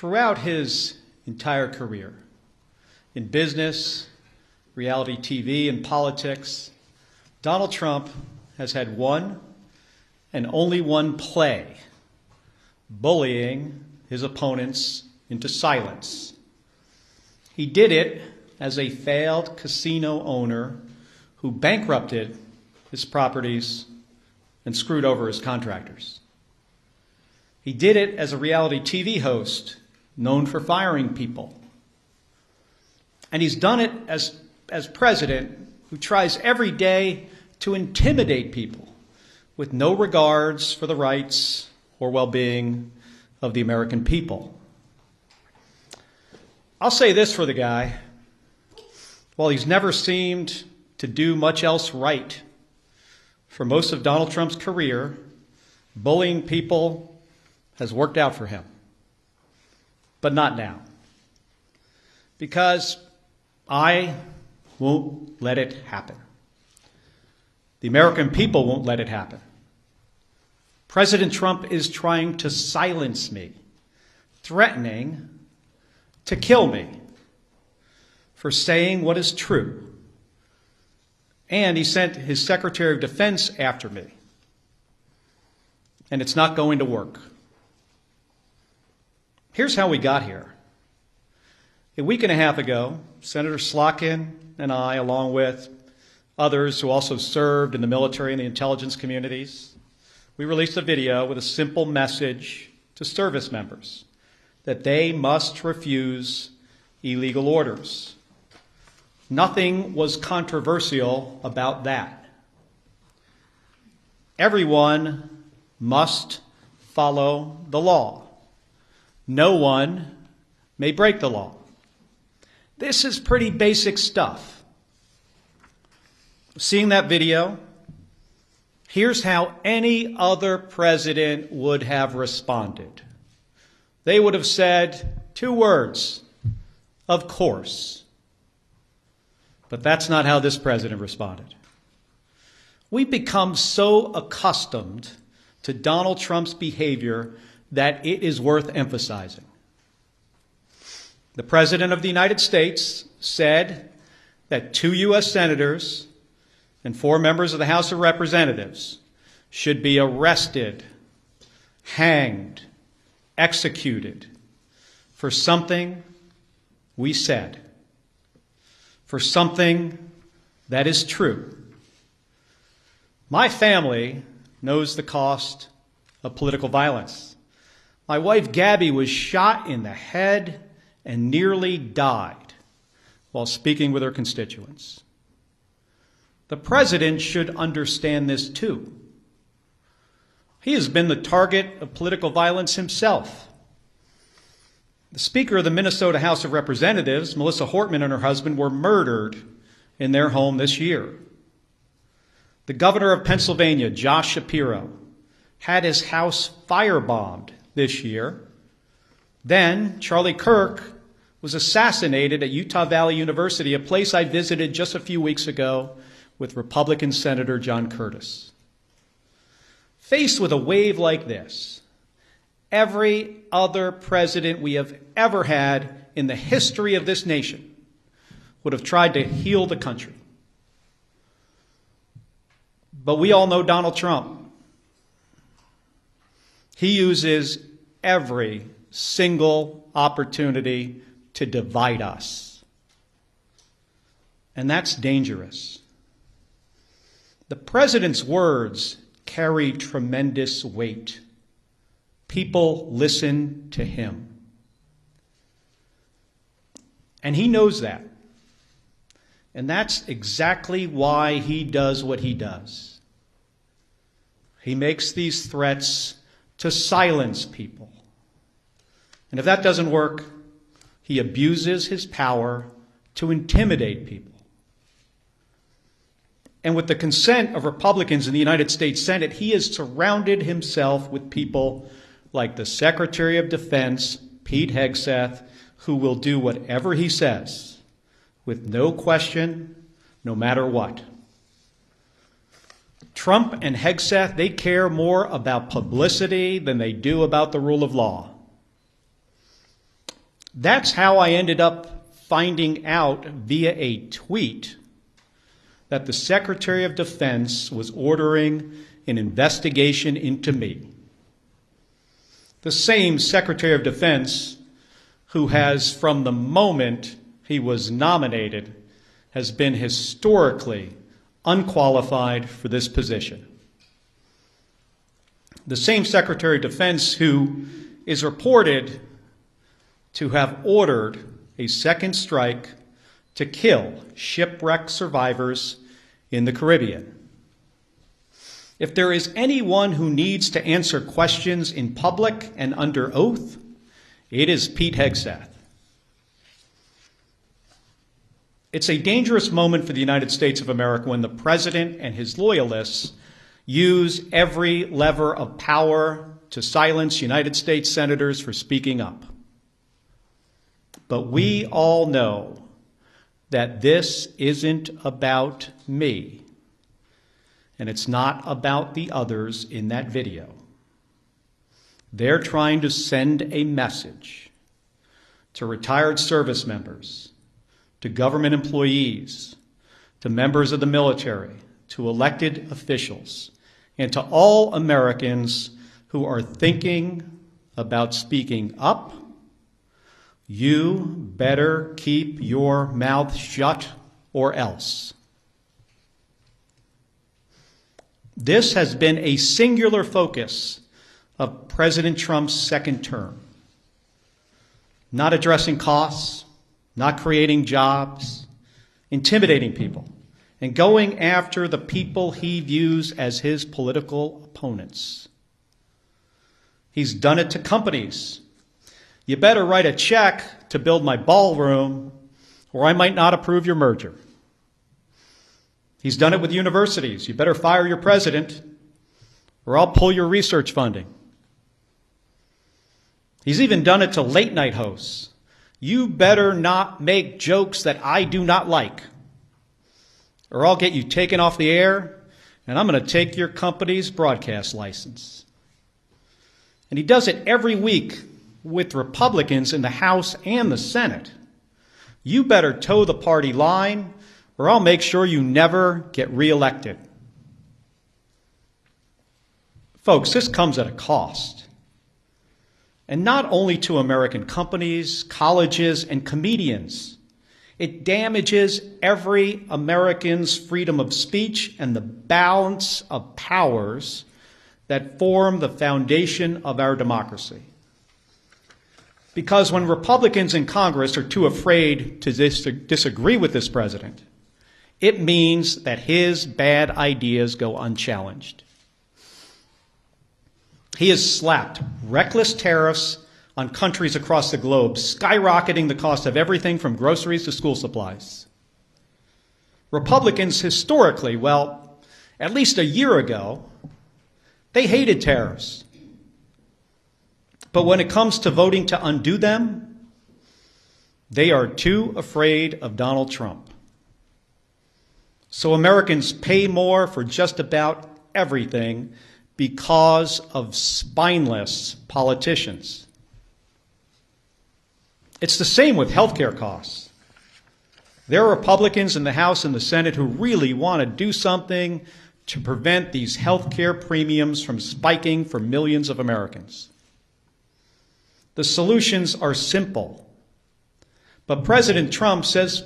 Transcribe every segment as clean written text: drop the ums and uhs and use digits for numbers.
Throughout his entire career, in business, reality TV, and politics, Donald Trump has had one and only one play: bullying his opponents into silence. He did it as a failed casino owner who bankrupted his properties and screwed over his contractors. He did it as a reality TV host known for firing people. And he's done it as president who tries every day to intimidate people with no regards for the rights or well-being of the American people. I'll say this for the guy: while he's never seemed to do much else right, for most of Donald Trump's career, bullying people has worked out for him. But not now. Because I won't let it happen. The American people won't let it happen. President Trump is trying to silence me, threatening to kill me for saying what is true. And he sent his Secretary of Defense after me. And it's not going to work. Here's how we got here. A week and a half ago, Senator Slotkin and I, along with others who also served in the military and the intelligence communities, we released a video with a simple message to service members that they must refuse illegal orders. Nothing was controversial about that. Everyone must follow the law. No one may break the law. This is pretty basic stuff. Seeing that video, here's how any other president would have responded. They would have said 2 words: of course. But that's not how this president responded. We've become so accustomed to Donald Trump's behavior that it is worth emphasizing. The President of the United States said that 2 U.S. senators and 4 members of the House of Representatives should be arrested, hanged, executed for something we said, for something that is true. My family knows the cost of political violence. My wife, Gabby, was shot in the head and nearly died while speaking with her constituents. The president should understand this too. He has been the target of political violence himself. The Speaker of the Minnesota House of Representatives, Melissa Hortman, and her husband were murdered in their home this year. The Governor of Pennsylvania, Josh Shapiro, had his house firebombed this year. Then Charlie Kirk was assassinated at Utah Valley University, a place I visited just a few weeks ago with Republican Senator John Curtis. Faced with a wave like this, every other president we have ever had in the history of this nation would have tried to heal the country. But we all know Donald Trump. He uses every single opportunity to divide us. And that's dangerous. The president's words carry tremendous weight. People listen to him. And he knows that. And that's exactly why he does what he does. He makes these threats to silence people. And if that doesn't work, he abuses his power to intimidate people. And with the consent of Republicans in the United States Senate, he has surrounded himself with people like the Secretary of Defense, Pete Hegseth, who will do whatever he says with no question, no matter what. Trump and Hegseth, they care more about publicity than they do about the rule of law. That's how I ended up finding out via a tweet that the Secretary of Defense was ordering an investigation into me. The same Secretary of Defense who has, from the moment he was nominated, has been historically unqualified for this position. The same Secretary of Defense who is reported to have ordered a second strike to kill shipwreck survivors in the Caribbean. If there is anyone who needs to answer questions in public and under oath, it is Pete Hegseth. It's a dangerous moment for the United States of America when the president and his loyalists use every lever of power to silence United States senators for speaking up. But we all know that this isn't about me, and it's not about the others in that video. They're trying to send a message to retired service members, to government employees, to members of the military, to elected officials, and to all Americans who are thinking about speaking up. You better keep your mouth shut or else. This has been a singular focus of President Trump's second term. Not addressing costs, not creating jobs, intimidating people, and going after the people he views as his political opponents. He's done it to companies. You better write a check to build my ballroom, or I might not approve your merger. He's done it with universities. You better fire your president, or I'll pull your research funding. He's even done it to late-night hosts. You better not make jokes that I do not like, or I'll get you taken off the air, and I'm going to take your company's broadcast license. And he does it every week with Republicans in the House and the Senate. You better toe the party line, or I'll make sure you never get reelected. Folks, this comes at a cost. And not only to American companies, colleges, and comedians. It damages every American's freedom of speech and the balance of powers that form the foundation of our democracy. Because when Republicans in Congress are too afraid to disagree with this president, it means that his bad ideas go unchallenged. He has slapped reckless tariffs on countries across the globe, skyrocketing the cost of everything from groceries to school supplies. Republicans historically, well, at least a year ago, they hated tariffs. But when it comes to voting to undo them, they are too afraid of Donald Trump. So Americans pay more for just about everything because of spineless politicians. It's the same with healthcare costs. There are Republicans in the House and the Senate who really want to do something to prevent these healthcare premiums from spiking for millions of Americans. The solutions are simple, but President Trump says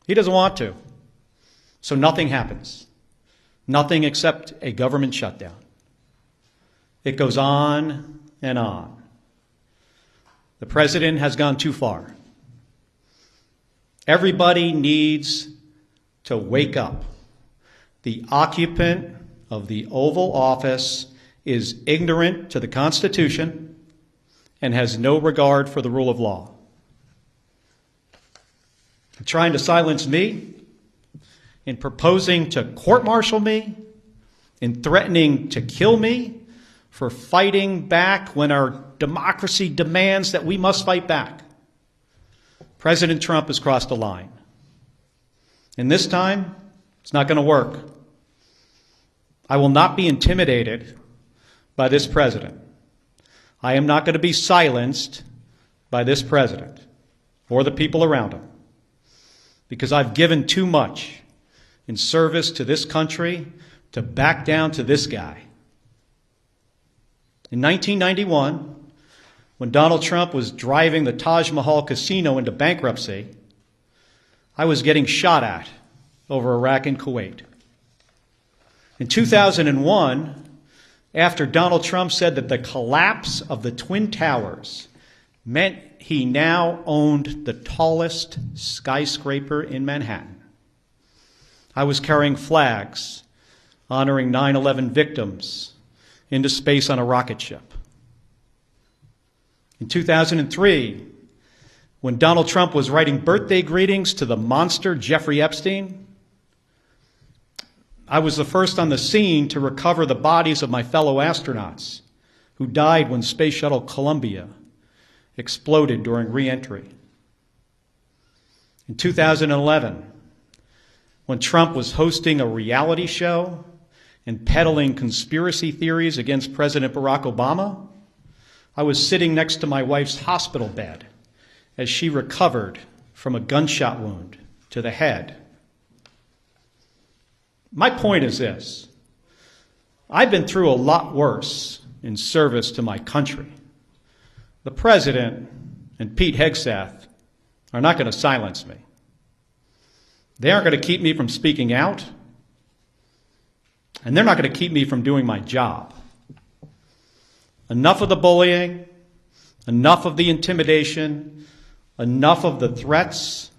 he doesn't want to. So nothing happens. Nothing except a government shutdown. It goes on and on. The president has gone too far. Everybody needs to wake up. The occupant of the Oval Office is ignorant to the Constitution and has no regard for the rule of law. In trying to silence me, in proposing to court-martial me, in threatening to kill me, for fighting back when our democracy demands that we must fight back. President Trump has crossed a line. And this time, it's not going to work. I will not be intimidated by this president. I am not going to be silenced by this president or the people around him, because I've given too much in service to this country to back down to this guy. In 1991, when Donald Trump was driving the Taj Mahal casino into bankruptcy, I was getting shot at over Iraq and Kuwait. In 2001, after Donald Trump said that the collapse of the Twin Towers meant he now owned the tallest skyscraper in Manhattan, I was carrying flags honoring 9/11 victims into space on a rocket ship. In 2003, when Donald Trump was writing birthday greetings to the monster Jeffrey Epstein, I was the first on the scene to recover the bodies of my fellow astronauts who died when Space Shuttle Columbia exploded during re-entry. In 2011, when Trump was hosting a reality show and peddling conspiracy theories against President Barack Obama, I was sitting next to my wife's hospital bed as she recovered from a gunshot wound to the head. My point is this: I've been through a lot worse in service to my country. The president and Pete Hegseth are not going to silence me. They aren't going to keep me from speaking out, and they're not going to keep me from doing my job. Enough of the bullying, enough of the intimidation, enough of the threats,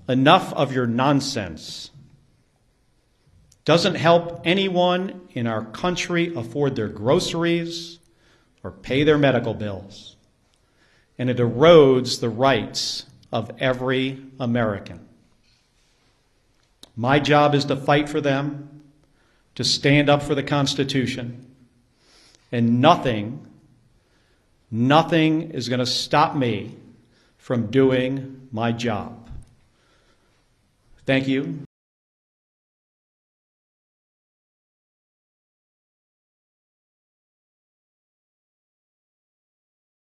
enough of your nonsense. Doesn't help anyone in our country afford their groceries or pay their medical bills. And it erodes the rights of every American. My job is to fight for them, to stand up for the Constitution, and nothing is going to stop me from doing my job. Thank you.